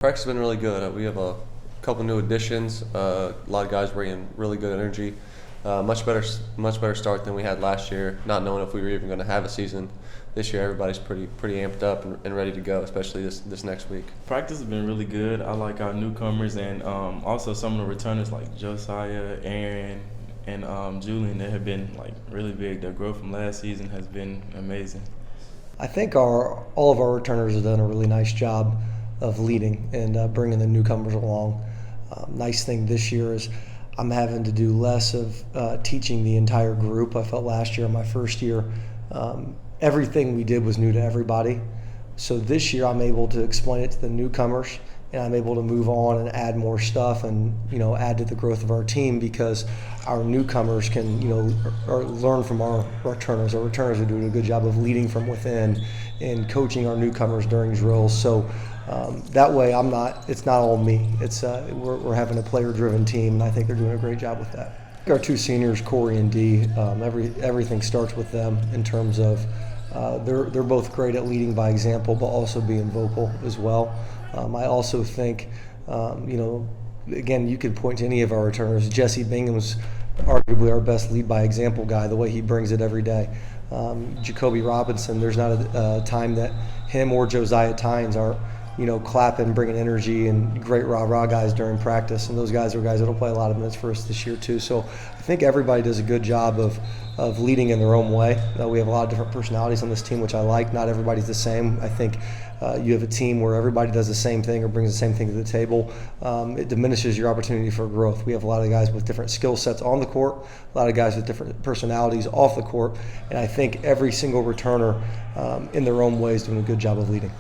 Practice has been really good. We have a couple new additions. A lot of guys bringing really good energy. Much better start than we had last year. Not knowing if we were even going to have a season this year, everybody's pretty amped up and ready to go, especially this next week. Practice has been really good. I like our newcomers and also some of the returners like Josiah, Aaron, and Julian. They have been really big. Their growth from last season has been amazing. I think all of our returners have done a really nice job of leading and bringing the newcomers along. Nice thing this year is I'm having to do less of teaching the entire group. I felt last year, my first year, everything we did was new to everybody. So this year I'm able to explain it to the newcomers, and I'm able to move on and add more stuff and add to the growth of our team because our newcomers can learn from our returners. Our returners are doing a good job of leading from within and coaching our newcomers during drills. So that way it's not all me. It's we're having a player-driven team, and I think they're doing a great job with that. Our two seniors, Cory and Dee, everything starts with them in terms of they're both great at leading by example, but also being vocal as well. I also think, again, you could point to any of our returners. Jesse Bingham's arguably our best lead by example guy, the way he brings it every day. Jacoby Robinson, there's not a time that him or Josiah Tynes aren't clapping, bringing energy, and great rah-rah guys during practice. And those guys are guys that will play a lot of minutes for us this year too. So I think everybody does a good job of leading in their own way. We have a lot of different personalities on this team, which I like. Not everybody's the same. I think you have a team where everybody does the same thing or brings the same thing to the table. It diminishes your opportunity for growth. We have a lot of guys with different skill sets on the court, a lot of guys with different personalities off the court, and I think every single returner in their own way is doing a good job of leading.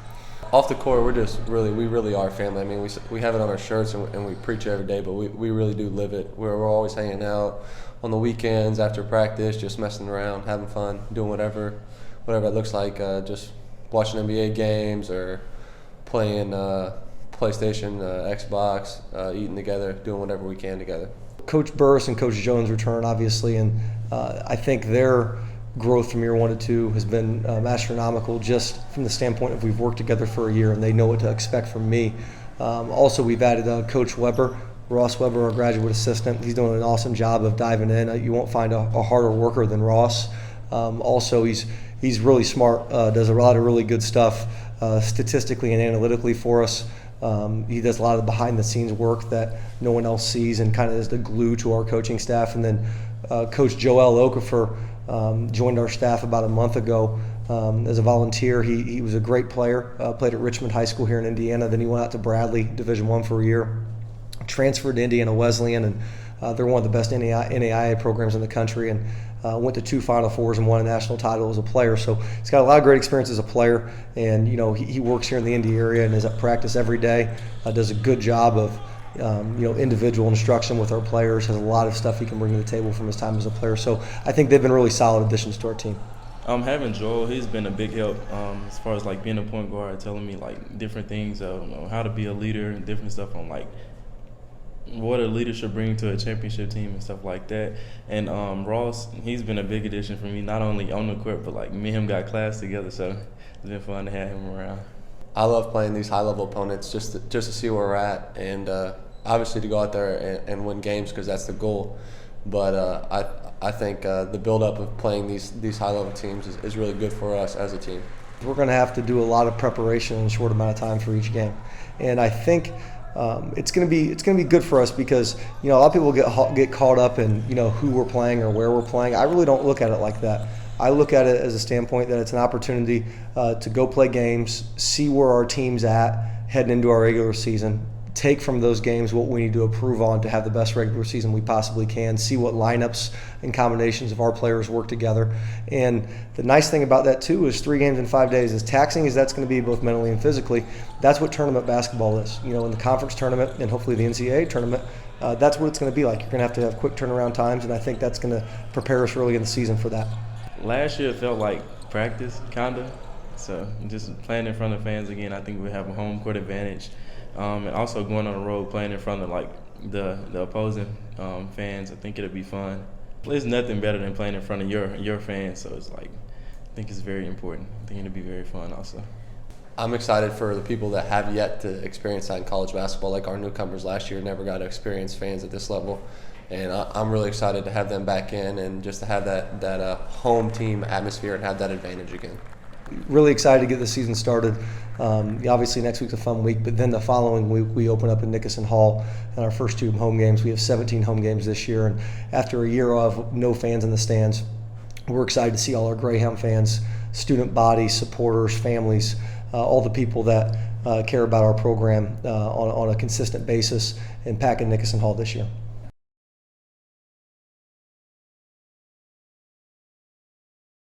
Off the court, we really are family. I mean, we have it on our shirts and we preach it every day, but we really do live it. We're always hanging out on the weekends after practice, just messing around, having fun, doing whatever it looks like, just watching NBA games or playing PlayStation, Xbox, eating together, doing whatever we can together. Coach Burris and Coach Jones return, obviously, and I think their growth from year 1 to 2 has been astronomical, just from the standpoint of we've worked together for a year and they know what to expect from me. Also, we've added Coach Weber, Ross Weber, our graduate assistant. He's doing an awesome job of diving in. You won't find a harder worker than Ross. Also, he's really smart, does a lot of really good stuff statistically and analytically for us. He does a lot of the behind-the-scenes work that no one else sees and kind of is the glue to our coaching staff. And then Coach Joel Okafor joined our staff about a month ago as a volunteer. He was a great player, played at Richmond High School here in Indiana. Then he went out to Bradley, Division I for a year, transferred to Indiana Wesleyan, and they're one of the best NAIA programs in the country, and went to 2 Final Fours and won a national title as a player. So he's got a lot of great experience as a player, and he works here in the Indy area and is at practice every day, does a good job of individual instruction with our players, has a lot of stuff he can bring to the table from his time as a player. So I think they've been really solid additions to our team. Having Joel, he's been a big help as far as being a point guard, telling me different things, how to be a leader and different stuff on what a leader should bring to a championship team and stuff like that. And Ross, he's been a big addition for me, not only on the court, but me and him got class together, so it's been fun to have him around. I love playing these high-level opponents just to see where we're at, and obviously to go out there and win games because that's the goal. But I think the build-up of playing these high-level teams is really good for us as a team. We're going to have to do a lot of preparation in a short amount of time for each game, and I think it's going to be good for us because a lot of people get caught up in who we're playing or where we're playing. I really don't look at it like that. I look at it as a standpoint that it's an opportunity to go play games, see where our team's at heading into our regular season, take from those games what we need to improve on to have the best regular season we possibly can, see what lineups and combinations of our players work together. And the nice thing about that too is 3 games in 5 days, as taxing as that's going to be both mentally and physically, that's what tournament basketball is. In the conference tournament and hopefully the NCAA tournament, that's what it's going to be like. You're going to have quick turnaround times, and I think that's going to prepare us early in the season for that. Last year it felt like practice, kinda. So just playing in front of fans again, I think we have a home court advantage. And also going on the road, playing in front of the opposing fans, I think it'll be fun. There's nothing better than playing in front of your fans, so it's I think it's very important. I think it'll be very fun also. I'm excited for the people that have yet to experience that in college basketball, like our newcomers last year never got to experience fans at this level. And I'm really excited to have them back in and just to have that home team atmosphere and have that advantage again. Really excited to get the season started. Obviously, next week's a fun week, but then the following week we open up in Nickerson Hall in our first 2 home games. We have 17 home games this year, and after a year of no fans in the stands, we're excited to see all our Greyhound fans, student body, supporters, families, all the people that care about our program on a consistent basis and pack in Nickerson Hall this year.